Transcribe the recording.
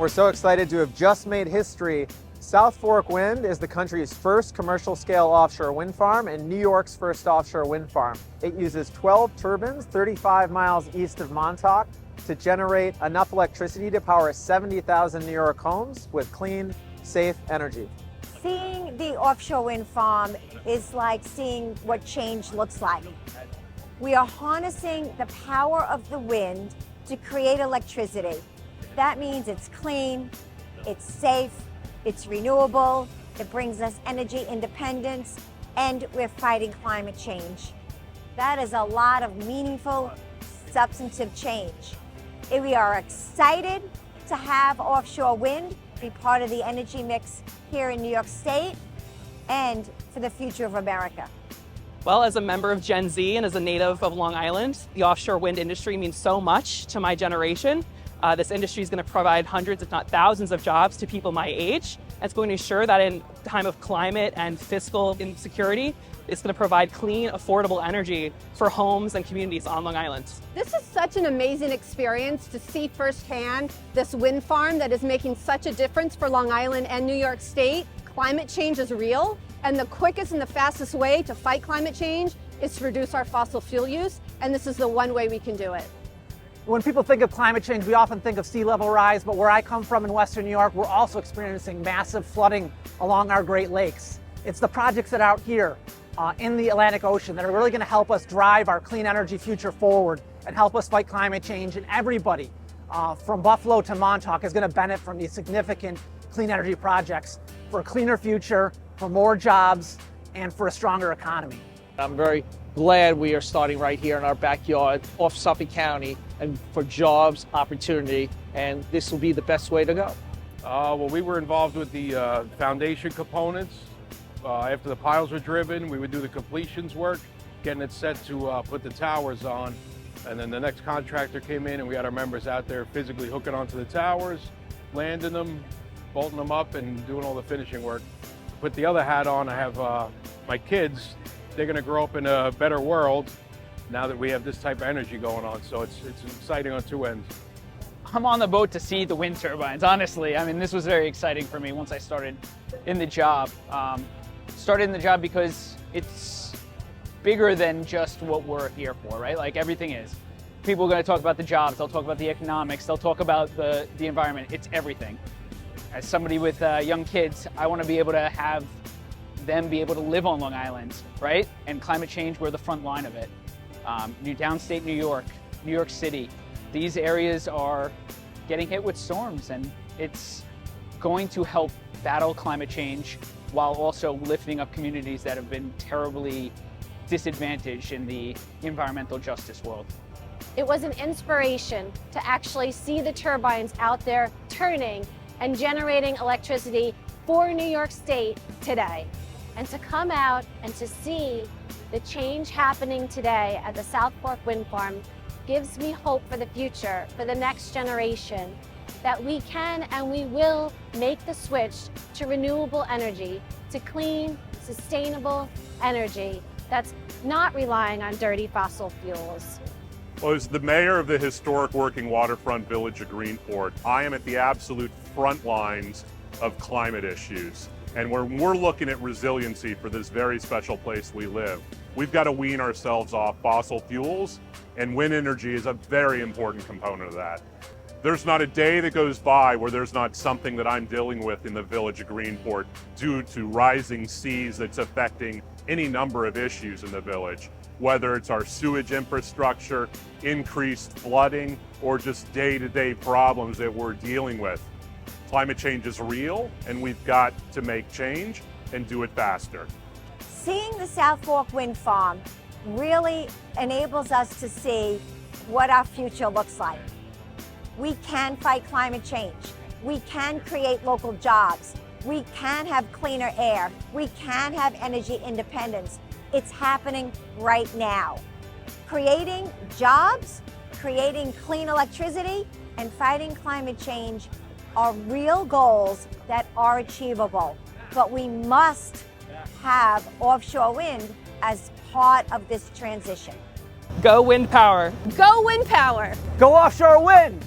We're so excited to have just made history. South Fork Wind is the country's first commercial-scale offshore wind farm and New York's first offshore wind farm. It uses 12 turbines 35 miles east of Montauk to generate enough electricity to power 70,000 New York homes with clean, safe energy. Seeing the offshore wind farm is like seeing what change looks like. We are harnessing the power of the wind to create electricity. That means it's clean, it's safe, it's renewable, it brings us energy independence, and we're fighting climate change. That is a lot of meaningful, substantive change. We are excited to have offshore wind be part of the energy mix here in New York State and for the future of America. Well, as a member of Gen Z and as a native of Long Island, the offshore wind industry means so much to my generation. This industry is going to provide hundreds, if not thousands, of jobs to people my age. It's going to ensure that in time of climate and fiscal insecurity, it's going to provide clean, affordable energy for homes and communities on Long Island. This is such an amazing experience to see firsthand this wind farm that is making such a difference for Long Island and New York State. Climate change is real, and the quickest and the fastest way to fight climate change is to reduce our fossil fuel use, and this is the one way we can do it. When people think of climate change, we often think of sea level rise, but where I come from in Western New York, we're also experiencing massive flooding along our Great Lakes. It's the projects that are out here in the Atlantic Ocean that are really going to help us drive our clean energy future forward and help us fight climate change. And everybody from Buffalo to Montauk is going to benefit from these significant clean energy projects for a cleaner future, for more jobs, and for a stronger economy. I'm very glad we are starting right here in our backyard off Suffolk County and for jobs, opportunity, and this will be the best way to go. Well, we were involved with the foundation components. After the piles were driven, we would do the completions work, getting it set to put the towers on. And then the next contractor came in and we had our members out there physically hooking onto the towers, landing them, bolting them up, and doing all the finishing work. Put the other hat on, I have my kids. They're going to grow up in a better world now that we have this type of energy going on. So it's exciting on two ends. I'm on the boat to see the wind turbines, honestly. I mean, this was very exciting for me once I started in the job. Started in the job because it's bigger than just what we're here for, right? Like everything is. People are going to talk about the jobs, they'll talk about the economics, they'll talk about the environment. It's everything. As somebody with young kids, I want to be able to have them be able to live on Long Island, right? And climate change, we're the front line of it. Downstate New York, New York City, these areas are getting hit with storms, and it's going to help battle climate change while also lifting up communities that have been terribly disadvantaged in the environmental justice world. It was an inspiration to actually see the turbines out there turning and generating electricity for New York State today. And to come out and to see the change happening today at the South Fork Wind Farm gives me hope for the future, for the next generation, that we can and we will make the switch to renewable energy, to clean, sustainable energy that's not relying on dirty fossil fuels. Well, as the mayor of the historic working waterfront village of Greenport, I am at the absolute front lines of climate issues. And when we're looking at resiliency for this very special place we live, we've got to wean ourselves off fossil fuels, and wind energy is a very important component of that. There's not a day that goes by where there's not something that I'm dealing with in the village of Greenport due to rising seas that's affecting any number of issues in the village, whether it's our sewage infrastructure, increased flooding, or just day-to-day problems that we're dealing with. Climate change is real, and we've got to make change and do it faster. Seeing the South Fork Wind Farm really enables us to see what our future looks like. We can fight climate change. We can create local jobs. We can have cleaner air. We can have energy independence. It's happening right now. Creating jobs, creating clean electricity, and fighting climate change are real goals that are achievable. But we must have offshore wind as part of this transition. Go wind power. Go wind power! Go offshore wind!